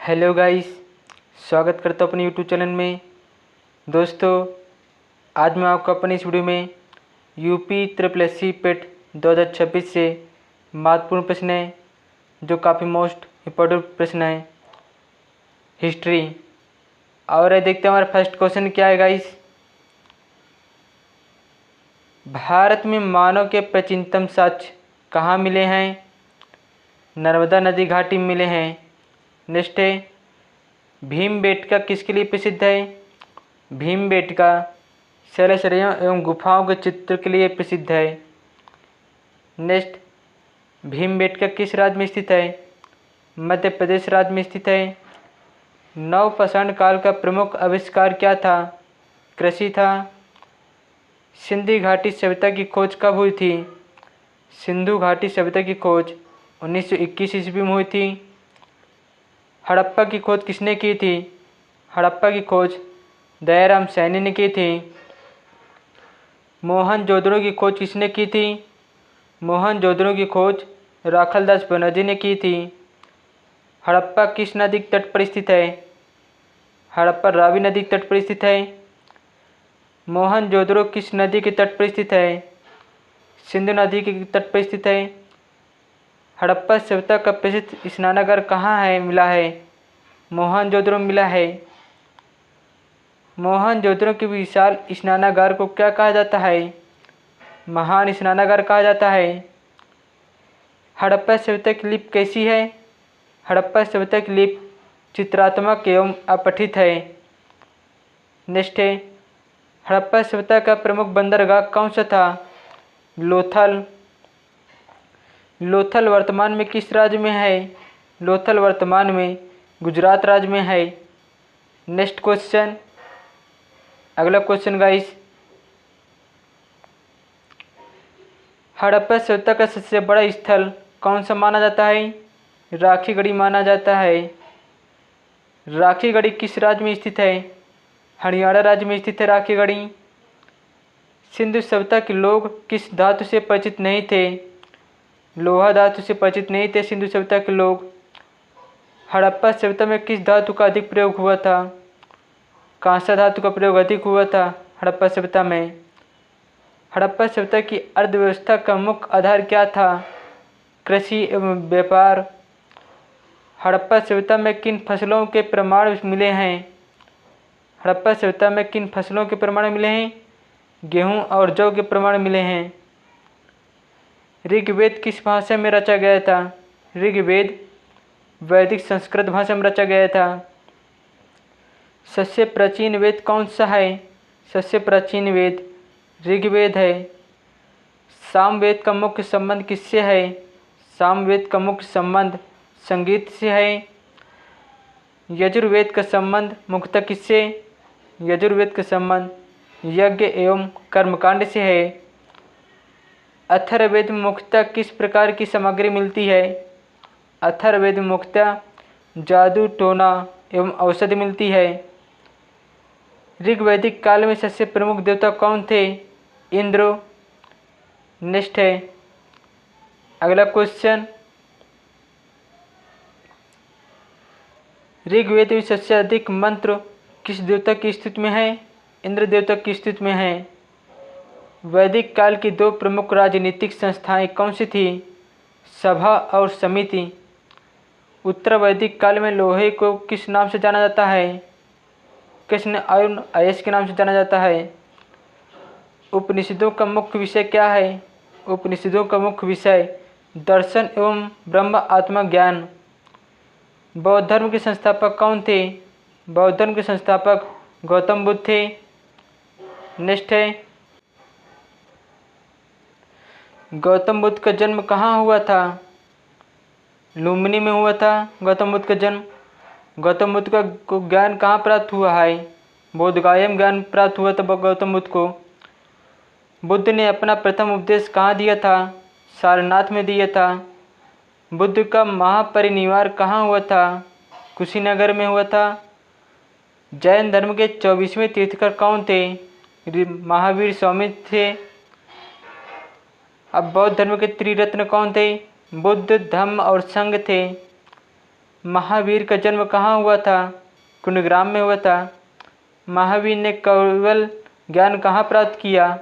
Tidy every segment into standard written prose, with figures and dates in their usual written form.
Hello guys, स्वागत करता हूँ अपने यूट्यूब चैनल में। दोस्तों, आज मैं आपको अपने इस वीडियो में यूपी ट्रिपल एस सी पेट 2026 से महत्वपूर्ण प्रश्न है, जो काफ़ी मोस्ट इम्पोर्टेंट प्रश्न है, हिस्ट्री। और देखते हैं हमारा फर्स्ट क्वेश्चन क्या है गाइस। भारत में मानव के प्राचीनतम साक्ष्य कहाँ मिले हैं? नर्मदा नदी घाटी में मिले हैं। नेक्स्ट है, भीमबेटका किसके लिए प्रसिद्ध है? भीमबेटका शैलश्रेयों एवं गुफाओं के चित्र के लिए प्रसिद्ध है। नेक्स्ट, भीमबेटका किस राज्य में स्थित है? मध्य प्रदेश राज्य में स्थित है। नवपाषाण काल का प्रमुख आविष्कार क्या था? कृषि था। सिंधु घाटी सभ्यता की खोज कब हुई थी? सिंधु घाटी सभ्यता की खोज 1921 ईस्वी में हुई थी। हड़प्पा की खोज किसने की थी? हड़प्पा की खोज दयाराम सैनी ने की थी। मोहनजोदड़ो की खोज किसने की थी? मोहनजोदड़ो की खोज राखालदास बनर्जी ने की थी। हड़प्पा किस नदी के तट पर स्थित है? हड़प्पा रावी नदी के तट पर स्थित है। मोहनजोदड़ो किस नदी के तट पर स्थित है? सिंधु नदी के तट पर स्थित है। हड़प्पा सभ्यता का प्रसिद्ध स्नानागार कहाँ है मिला है? मोहनजोदड़ो मिला है। मोहनजोदड़ो के विशाल स्नानागार को क्या कहा जाता है? महान स्नानागार कहा जाता है। हड़प्पा सभ्यता की लिपि कैसी है? हड़प्पा सभ्यता की लिपि चित्रात्मक एवं अपठित है। नेक्स्ट है, हड़प्पा सभ्यता का प्रमुख बंदरगाह कौन सा था? लोथल। लोथल वर्तमान में किस राज्य में है? लोथल वर्तमान में गुजरात राज्य में है। नेक्स्ट क्वेश्चन, अगला क्वेश्चन गाइस, हड़प्पा सभ्यता का सबसे बड़ा स्थल कौन सा माना जाता है? राखीगढ़ी माना जाता है। राखीगढ़ी किस राज्य में स्थित है? हरियाणा राज्य में स्थित है राखीगढ़ी। सिंधु सभ्यता के लोग किस धातु से परिचित नहीं थे? लोहा धातु से परिचित नहीं थे सिंधु सभ्यता के लोग। हड़प्पा सभ्यता में किस धातु का अधिक प्रयोग हुआ था? कांसा धातु का प्रयोग अधिक हुआ था हड़प्पा सभ्यता में। हड़प्पा सभ्यता की अर्थव्यवस्था का मुख्य आधार क्या था? कृषि एवं व्यापार। हड़प्पा सभ्यता में किन फसलों के प्रमाण मिले हैं? हड़प्पा सभ्यता में किन फसलों के प्रमाण मिले हैं? गेहूं और जौ के प्रमाण मिले हैं। ऋग्वेद किस भाषा में रचा गया था? ऋग्वेद वैदिक संस्कृत भाषा में रचा गया था। सबसे प्राचीन वेद कौन सा है? सबसे प्राचीन वेद ऋग्वेद है। सामवेद का मुख्य संबंध किससे है? सामवेद का मुख्य संबंध संगीत से है। यजुर्वेद का संबंध मुख्यतः किससे? यजुर्वेद का संबंध यज्ञ एवं कर्मकांड से है। अथर्ववेद में मुख्यतः किस प्रकार की सामग्री मिलती है? अथर्ववेद में मुख्यतः जादू टोना एवं औषधि मिलती है। ऋग्वैदिक काल में सबसे प्रमुख देवता कौन थे? इंद्र। नेक्स्ट है, अगला क्वेश्चन, ऋग्वेद में सबसे अधिक मंत्र किस देवता की स्तुति में है? इंद्र देवता की स्तुति में है। वैदिक काल की दो प्रमुख राजनीतिक संस्थाएं कौन सी थी? सभा और समिति। उत्तर वैदिक काल में लोहे को किस नाम से जाना जाता है? कृष्ण आयुन अयस्क के नाम से जाना जाता है। उपनिषदों का मुख्य विषय क्या है? उपनिषदों का मुख्य विषय दर्शन एवं ब्रह्म आत्मा ज्ञान। बौद्ध धर्म के संस्थापक कौन थे? बौद्ध धर्म के संस्थापक गौतम बुद्ध थे। नेक्स्ट है, गौतम बुद्ध का जन्म कहाँ हुआ था? लुम्बिनी में हुआ था गौतम बुद्ध का जन्म। गौतम बुद्ध को ज्ञान कहाँ प्राप्त हुआ है? बोधगया में ज्ञान प्राप्त हुआ था गौतम बुद्ध को। बुद्ध ने अपना प्रथम उपदेश कहाँ दिया था? सारनाथ में दिया था। बुद्ध का महापरिनिर्वाण कहाँ हुआ था? कुशीनगर में हुआ था। जैन धर्म के 24वें तीर्थंकर कौन थे? महावीर स्वामी थे। अब बौद्ध धर्म के त्रिरत्न कौन थे? बुद्ध, धम्म और संघ थे। महावीर का जन्म कहाँ हुआ था? कुंडग्राम में हुआ था। महावीर ने केवल ज्ञान कहाँ प्राप्त किया?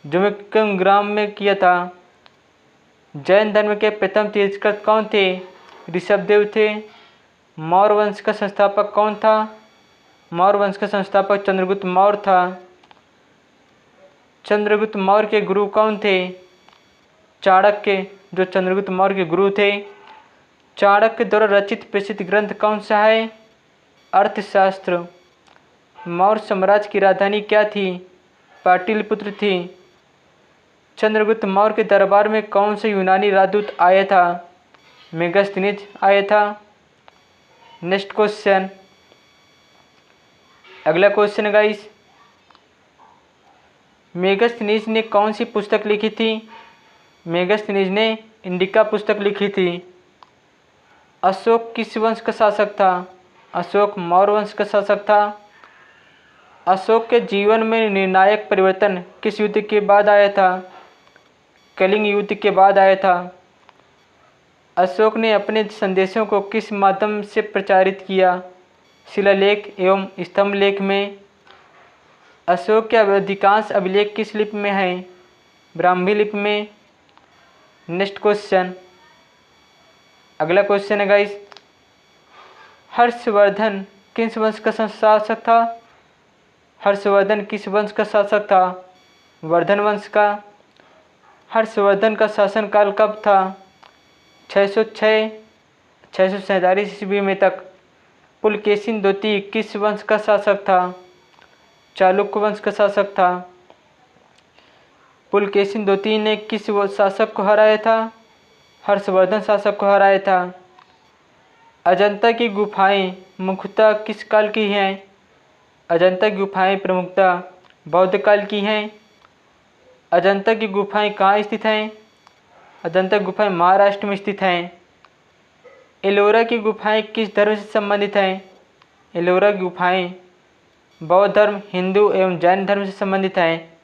जो मैं कुंडग्राम में किया था। जैन धर्म के प्रथम तीर्थंकर कौन थे? ऋषभदेव थे। मौर्य वंश का संस्थापक कौन था? मौर्य वंश का संस्थापक चंद्रगुप्त मौर्य था। चंद्रगुप्त मौर्य के गुरु कौन थे? चाणक्य, जो चंद्रगुप्त मौर्य के गुरु थे। चाणक्य द्वारा रचित प्रसिद्ध ग्रंथ कौन सा है? अर्थशास्त्र। मौर्य साम्राज्य की राजधानी क्या थी? पाटलिपुत्र थी। चंद्रगुप्त मौर्य के दरबार में कौन सा यूनानी राजदूत आया था? मेगास्थनीज आया था। Next question. अगला क्वेश्चन है गाइस, मेगास्थनीज ने कौन सी पुस्तक लिखी थी? मेगास्थनीज ने इंडिका पुस्तक लिखी थी। अशोक किस वंश का शासक था? अशोक मौर्य वंश का शासक था। अशोक के जीवन में निर्णायक परिवर्तन किस युद्ध के बाद आया था? कलिंग युद्ध के बाद आया था। अशोक ने अपने संदेशों को किस माध्यम से प्रचारित किया? शिलालेख एवं स्तंभ लेख में। अशोक के अधिकांश अभिलेख किस लिपि में हैं? ब्राह्मी लिपि में। Next question. अगला क्वेश्चन है गाइस, हर्षवर्धन किस वंश का शासक था? हर्षवर्धन किस वंश का शासक था? वर्धन वंश का। हर्षवर्धन का शासनकाल कब था? 606 647 ईस्वी में तक। पुलकेशिन द्वितीय किस वंश का शासक था? चालुक्य वंश का शासक था। पुलकेशिन द्वितीय ने किस शासक को हराया था? हर्षवर्धन शासक को हराया था। अजंता की गुफाएं मुख्यतः किस काल की हैं? अजंता की गुफाएं प्रमुखतः बौद्ध काल की हैं। अजंता की गुफाएं कहाँ स्थित हैं? अजंता की गुफाएं महाराष्ट्र में स्थित हैं। एलोरा की गुफाएं किस धर्म से संबंधित हैं? एलोरा की गुफाएं बौद्ध धर्म, हिंदू एवं जैन धर्म से संबंधित हैं।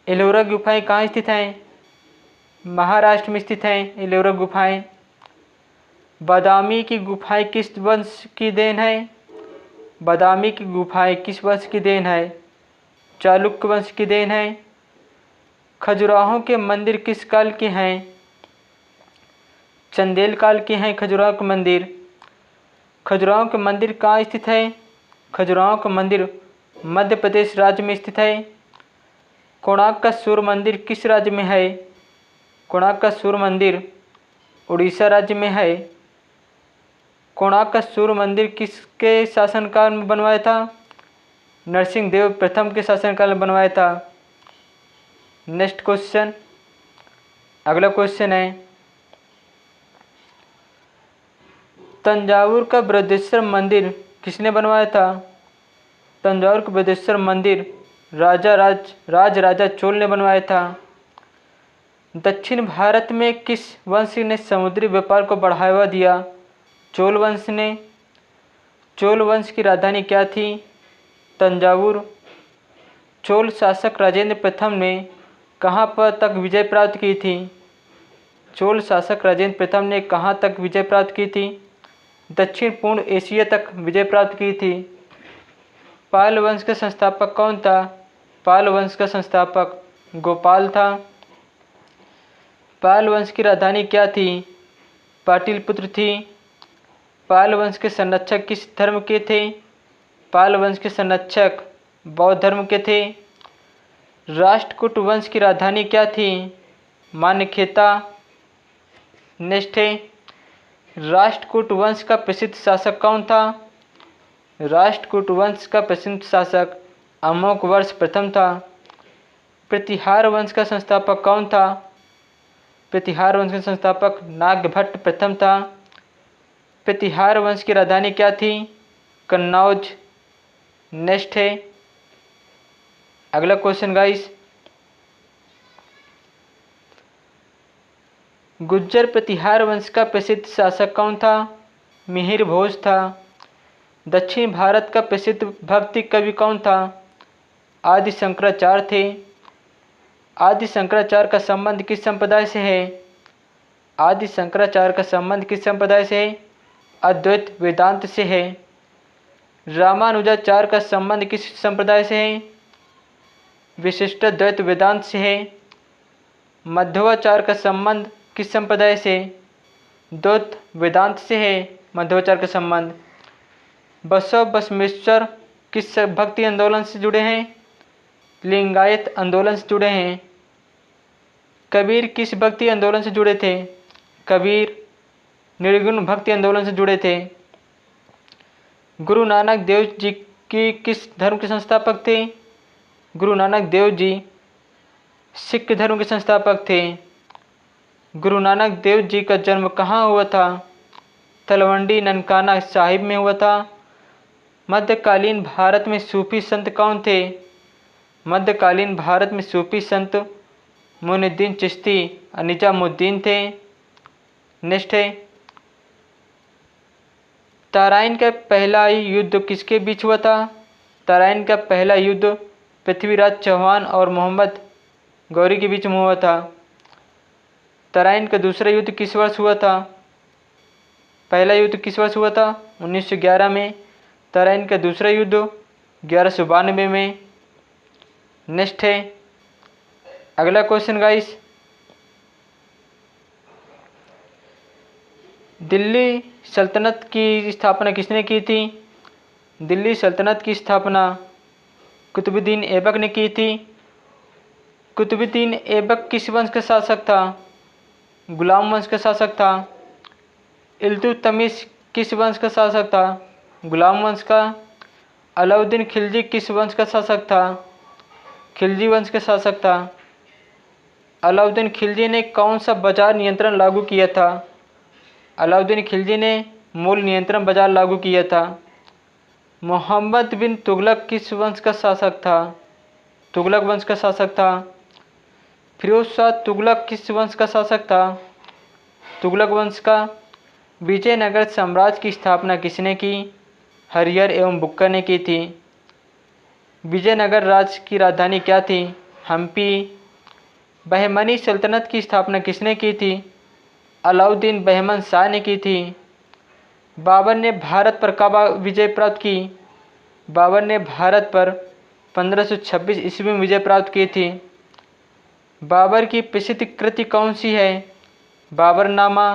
एलोरा की गुफाएं कहाँ स्थित हैं? महाराष्ट्र में स्थित हैं एलोरा गुफाएं। बादामी की गुफाएं किस वंश की देन है? बादामी की गुफाएं किस वंश की देन है? चालुक्य वंश की देन है। खजुराहो के मंदिर किस काल के हैं? चंदेल काल के हैं खजुराहो के मंदिर। खजुराहो के मंदिर कहाँ स्थित है? खजुराहो का मंदिर मध्य प्रदेश राज्य में स्थित है। कोणार्क का सूर्य मंदिर किस राज्य में है? कोणार्क का सूर्य मंदिर उड़ीसा राज्य में है। कोणार्क का सूर्य मंदिर किसके शासनकाल में बनवाया था? नरसिंह देव प्रथम के शासनकाल में बनवाया था। Next question. अगला क्वेश्चन है, तंजावुर का बृहदेश्वर मंदिर किसने बनवाया था? तंजावुर का बृहदेश्वर मंदिर राजा चोल ने बनवाया था। दक्षिण भारत में किस वंश ने समुद्री व्यापार को बढ़ावा दिया? चोल वंश ने। चोल वंश की राजधानी क्या थी? तंजावुर। चोल शासक राजेंद्र प्रथम ने कहाँ पर तक विजय प्राप्त की थी? चोल शासक राजेंद्र प्रथम ने कहाँ तक विजय प्राप्त की थी? दक्षिण पूर्व एशिया तक विजय प्राप्त की थी। पाल वंश का संस्थापक कौन था? पाल वंश का संस्थापक गोपाल था। पाल वंश की राजधानी क्या थी? पाटलिपुत्र थी। पाल वंश के संरक्षक किस धर्म के थे? पाल वंश के संरक्षक बौद्ध धर्म के थे। राष्ट्रकूट वंश की राजधानी क्या थी? मान्यखेता। नेक्स्ट है, राष्ट्रकूट वंश का प्रसिद्ध शासक कौन था? राष्ट्रकूट वंश का प्रसिद्ध शासक अमोघवर्ष प्रथम था। प्रतिहार वंश का संस्थापक कौन था? प्रतिहार वंश का संस्थापक नागभट्ट प्रथम था। प्रतिहार वंश की राजधानी क्या थी? कन्नौज। नेक्स्ट है, अगला क्वेश्चन गाइस, गुज्जर प्रतिहार वंश का प्रसिद्ध शासक कौन था? मिहिर भोज था। दक्षिण भारत का प्रसिद्ध भक्ति कवि कौन था? आदि शंकराचार्य थे। आदि शंकराचार्य का संबंध किस संप्रदाय से है? आदि शंकराचार्य का संबंध किस संप्रदाय से है? अद्वैत वेदांत से है। रामानुजाचार्य का संबंध किस संप्रदाय से है? विशिष्ट द्वैत वेदांत से है। मध्वाचार्य का संबंध किस संप्रदाय से? द्वैत वेदांत से है मध्वाचार्य का संबंध। बसव बसवेश्वर किस भक्ति आंदोलन से जुड़े हैं? लिंगायत आंदोलन से जुड़े हैं। कबीर किस भक्ति आंदोलन से जुड़े थे? कबीर निर्गुण भक्ति आंदोलन से जुड़े थे। गुरु नानक देव जी की किस धर्म के संस्थापक थे? गुरु नानक देव जी सिख धर्म के संस्थापक थे। गुरु नानक देव जी का जन्म कहाँ हुआ था? तलवंडी ननकाना साहिब में हुआ था। मध्यकालीन भारत में सूफी संत कौन थे? मध्यकालीन भारत में सूफी संत मुइनुद्दीन चिश्ती और निजामुद्दीन थे। नेक्स्ट है, तराइन का पहला युद्ध किसके बीच हुआ था? तराइन का पहला युद्ध पृथ्वीराज चौहान और मोहम्मद गौरी के बीच में हुआ था। तराइन का दूसरा युद्ध किस वर्ष हुआ था? पहला युद्ध किस वर्ष हुआ था? 1911 में। तराइन का दूसरा युद्ध 1192 में। नेक्स्ट है, अगला क्वेश्चन गाइस, दिल्ली सल्तनत की स्थापना किसने की थी? दिल्ली सल्तनत की स्थापना कुतुबुद्दीन ऐबक ने की थी। कुतुबुद्दीन ऐबक किस वंश का शासक था? गुलाम वंश का शासक था। इल्तुतमिश किस वंश का शासक था? गुलाम वंश का। अलाउद्दीन खिलजी किस वंश का शासक था? खिलजी वंश का शासक था। अलाउद्दीन खिलजी ने कौन सा बाजार नियंत्रण लागू किया था? अलाउद्दीन खिलजी ने मूल नियंत्रण बाजार लागू किया था। मोहम्मद बिन तुगलक किस वंश का शासक था? तुगलक वंश का शासक था। फिरोज शाह तुगलक किस वंश का शासक था? तुगलक वंश का। विजयनगर साम्राज्य की स्थापना किसने की? हरिहर एवं बुक्का ने की थी। विजयनगर राज्य की राजधानी क्या थी? हम्पी। बहमनी सल्तनत की स्थापना किसने की थी? अलाउद्दीन बहमन शाह ने की थी। बाबर ने भारत पर कब विजय प्राप्त की? बाबर ने भारत पर 1526 ईस्वी में विजय प्राप्त की थी। बाबर की प्रसिद्ध कृति कौन सी है? बाबरनामा।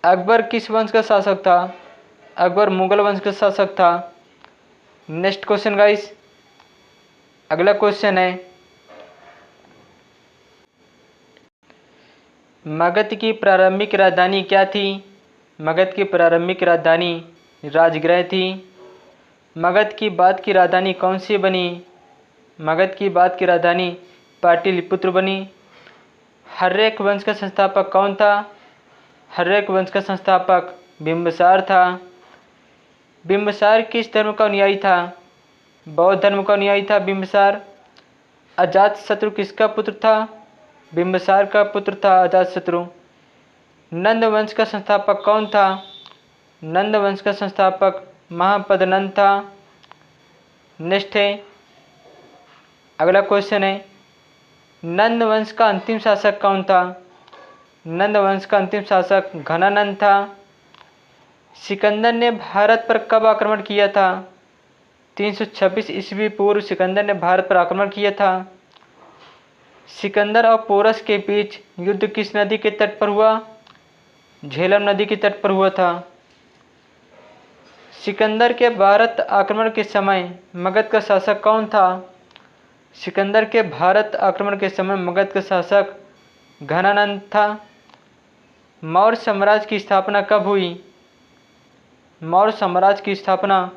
अकबर किस वंश का शासक था? अकबर मुगल वंश का शासक था। नेक्स्ट क्वेश्चन गाइस, अगला क्वेश्चन है, मगध की प्रारंभिक राजधानी क्या थी? मगध की प्रारंभिक राजधानी राजगृह थी। मगध की बाद की राजधानी कौन सी बनी? मगध की बाद की राजधानी पाटलिपुत्र बनी। हर्यक वंश का संस्थापक कौन था? हर्यक वंश का संस्थापक बिंबिसार था। बिंबिसार किस धर्म का अनुयायी था? बौद्ध धर्म का अनुयायी था बिंबिसार। अजातशत्रु किसका पुत्र था? बिंबिसार का पुत्र था अजातशत्रु। नंद वंश का संस्थापक कौन था? नंद वंश का संस्थापक महापद्नंद था। नेक्स्ट है, अगला क्वेश्चन है, नंद वंश का अंतिम शासक कौन था? नंद वंश का अंतिम शासक घनानंद था। सिकंदर ने भारत पर कब आक्रमण किया था? 326 ईस्वी पूर्व सिकंदर ने भारत पर आक्रमण किया था। सिकंदर और पोरस के बीच युद्ध किस नदी के तट पर हुआ? झेलम नदी के तट पर हुआ था। सिकंदर के भारत आक्रमण के समय मगध का शासक कौन था? सिकंदर के भारत आक्रमण के समय मगध का शासक घनानंद था। मौर्य साम्राज्य की स्थापना कब हुई? मौर्य साम्राज्य की स्थापना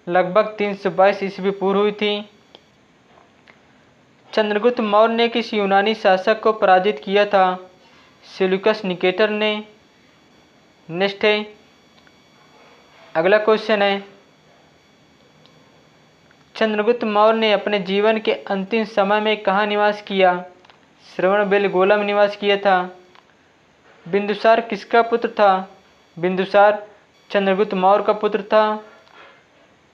लगभग 322 ईस्वी पूर्व हुई थी। चंद्रगुप्त मौर्य ने किस यूनानी शासक को पराजित किया था? सेल्यूकस निकेटर ने। नेक्स्ट है, अगला क्वेश्चन है, चंद्रगुप्त मौर्य ने अपने जीवन के अंतिम समय में कहाँ निवास किया? श्रवणबेलगोला में निवास किया था। बिंदुसार किसका पुत्र था? बिंदुसार चंद्रगुप्त मौर्य का पुत्र था।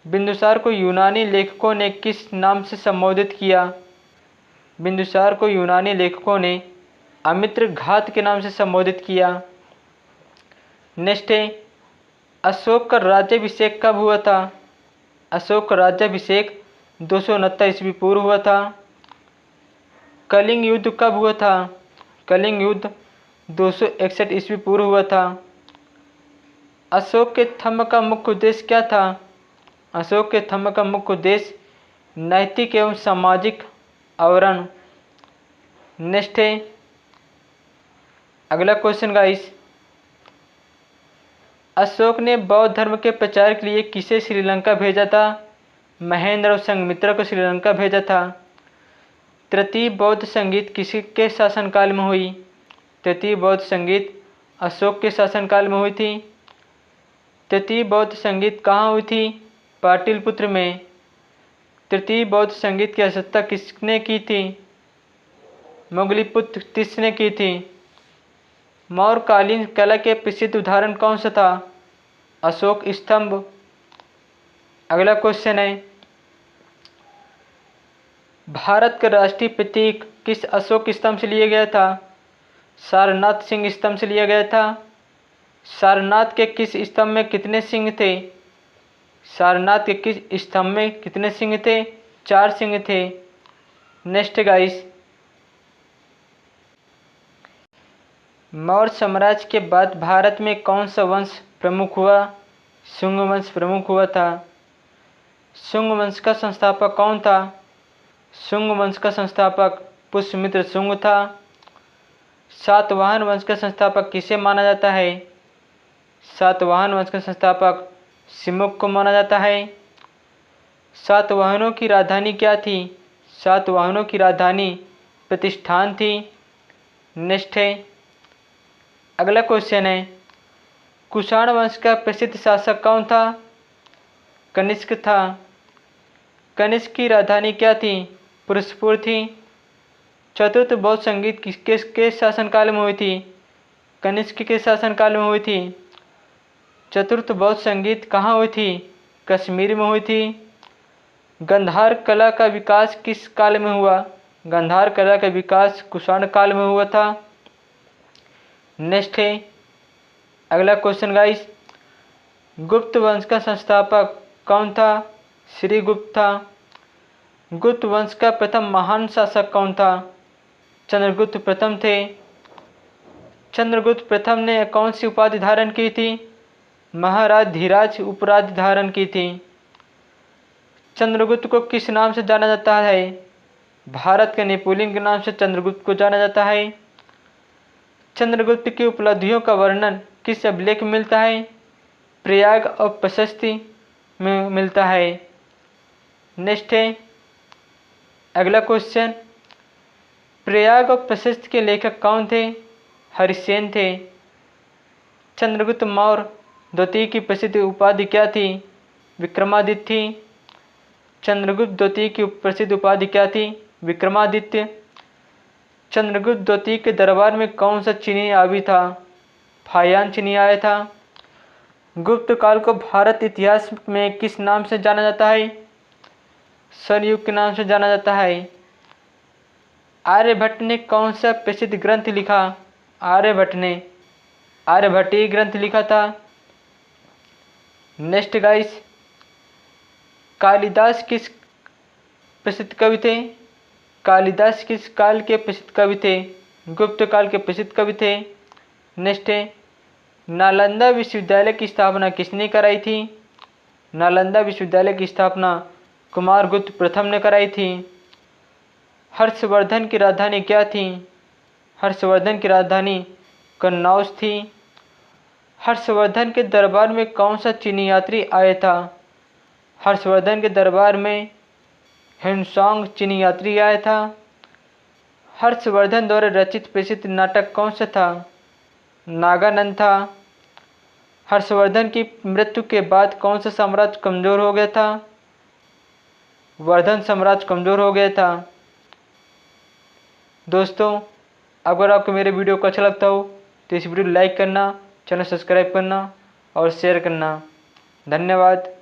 बिंदुसार को यूनानी लेखकों ने किस नाम से संबोधित किया? बिंदुसार को यूनानी लेखकों ने अमित्र घात के नाम से संबोधित किया। नेक्स्ट है, अशोक का राज्याभिषेक कब हुआ था? अशोक का राज्याभिषेक 269 ईस्वी पूर्व हुआ था। कलिंग युद्ध कब हुआ था? कलिंग युद्ध 261 ईस्वी पूर्व हुआ था। अशोक के थंब का मुख्य उद्देश्य क्या था? अशोक के थंब का मुख्य उद्देश्य नैतिक एवं सामाजिक आवरण। नेक्स्ट है, अगला क्वेश्चन गाइस, अशोक ने बौद्ध धर्म के प्रचार के लिए किसे श्रीलंका भेजा था? महेंद्र और संघमित्रा को श्रीलंका भेजा था। तृतीय बौद्ध संगीत किसके शासनकाल में हुई? तृतीय बौद्ध संगीत अशोक के शासनकाल में हुई थी। तृतीय बौद्ध संगीत कहाँ हुई थी? पाटलिपुत्र में। तृतीय बौद्ध संगीत की स्थापना किसने की थी? मोगलीपुत्र तीसरे ने की थी। मौर्यकालीन कला के प्रसिद्ध उदाहरण कौन सा था? अशोक स्तंभ। अगला क्वेश्चन है, भारत का राष्ट्रीय प्रतीक किस अशोक स्तंभ से लिया गया था? सारनाथ सिंह स्तंभ से लिया गया था। सारनाथ के किस स्तंभ में कितने सिंह थे? सारनाथ के किस स्तंभ में कितने सिंह थे? 4 सिंह थे। नेक्स्ट गाइस, मौर्य साम्राज्य के बाद भारत में कौन सा वंश प्रमुख हुआ? शुंग वंश प्रमुख हुआ था। शुंग वंश का संस्थापक कौन था? शुंग वंश का संस्थापक पुष्यमित्र शुंग था। सातवाहन वंश का संस्थापक किसे माना जाता है? सातवाहन वंश का संस्थापक सिमुक को माना जाता है। सातवाहनों की राजधानी क्या थी? सातवाहनों की राजधानी प्रतिष्ठान थी। नेक्स्ट है, अगला क्वेश्चन है, कुषाण वंश का प्रसिद्ध शासक कौन था? कनिष्क था। कनिष्क की राजधानी क्या थी? पुरुषपुर थी। चतुर्थ बौद्ध संगीत किसके शासनकाल में हुई थी? कनिष्क के शासनकाल में हुई थी। चतुर्थ बौद्ध संगीत कहाँ हुई थी? कश्मीर में हुई थी। गंधार कला का विकास किस काल में हुआ? गंधार कला का विकास कुषाण काल में हुआ था। नेक्स्ट है, अगला क्वेश्चन गाइस, गुप्त वंश का संस्थापक कौन था? श्रीगुप्त था। गुप्त वंश का प्रथम महान शासक कौन था? चंद्रगुप्त प्रथम थे। चंद्रगुप्त प्रथम ने कौन सी उपाधि धारण की थी? महाराज धीराज उपाधि धारण की थी। चंद्रगुप्त को किस नाम से जाना जाता है? भारत के नेपोलियन के नाम से चंद्रगुप्त को जाना जाता है। चंद्रगुप्त की उपलब्धियों का वर्णन किस अभिलेख में मिलता है? प्रयाग और प्रशस्ति में मिलता है। नेक्स्ट है, अगला क्वेश्चन, प्रयाग और प्रशस्ति के लेखक कौन थे? हरिसेन थे। चंद्रगुप्त मौर्य द्वितीय की प्रसिद्ध उपाधि क्या थी? विक्रमादित्य थी। चंद्रगुप्त द्वितीय की प्रसिद्ध उपाधि क्या थी? विक्रमादित्य। चंद्रगुप्त द्वितीय के दरबार में कौन सा चीनी आवी था? फायान चीनी आया था। गुप्त काल को भारत इतिहास में किस नाम से जाना जाता है? सरयुग के नाम से जाना जाता है। आर्यभट्ट ने कौन सा प्रसिद्ध ग्रंथ लिखा? आर्यभट्ट ने आर्यभट्टीय ग्रंथ लिखा था। नेक्स्ट गाइस, कालिदास किस प्रसिद्ध कवि थे? कालिदास किस काल के प्रसिद्ध कवि थे? गुप्त काल के प्रसिद्ध कवि थे। नेक्स्ट है, नालंदा विश्वविद्यालय की स्थापना किसने कराई थी? नालंदा विश्वविद्यालय की स्थापना कुमारगुप्त प्रथम ने कराई थी। हर्षवर्धन की राजधानी क्या थी? हर्षवर्धन की राजधानी कन्नौज थी। हर्षवर्धन के दरबार में कौन सा चीनी यात्री आया था? हर्षवर्धन के दरबार में ह्वेनसांग चीनी यात्री आया था। हर्षवर्धन द्वारा रचित प्रसिद्ध नाटक कौन सा था? नागानंद था। हर्षवर्धन की मृत्यु के बाद कौन सा साम्राज्य कमजोर हो गया था? वर्धन साम्राज्य कमजोर हो गया था। दोस्तों, अगर आपको मेरे वीडियो को अच्छा लगता हो तो इस वीडियो को लाइक करना, चैनल सब्सक्राइब करना और शेयर करना। धन्यवाद।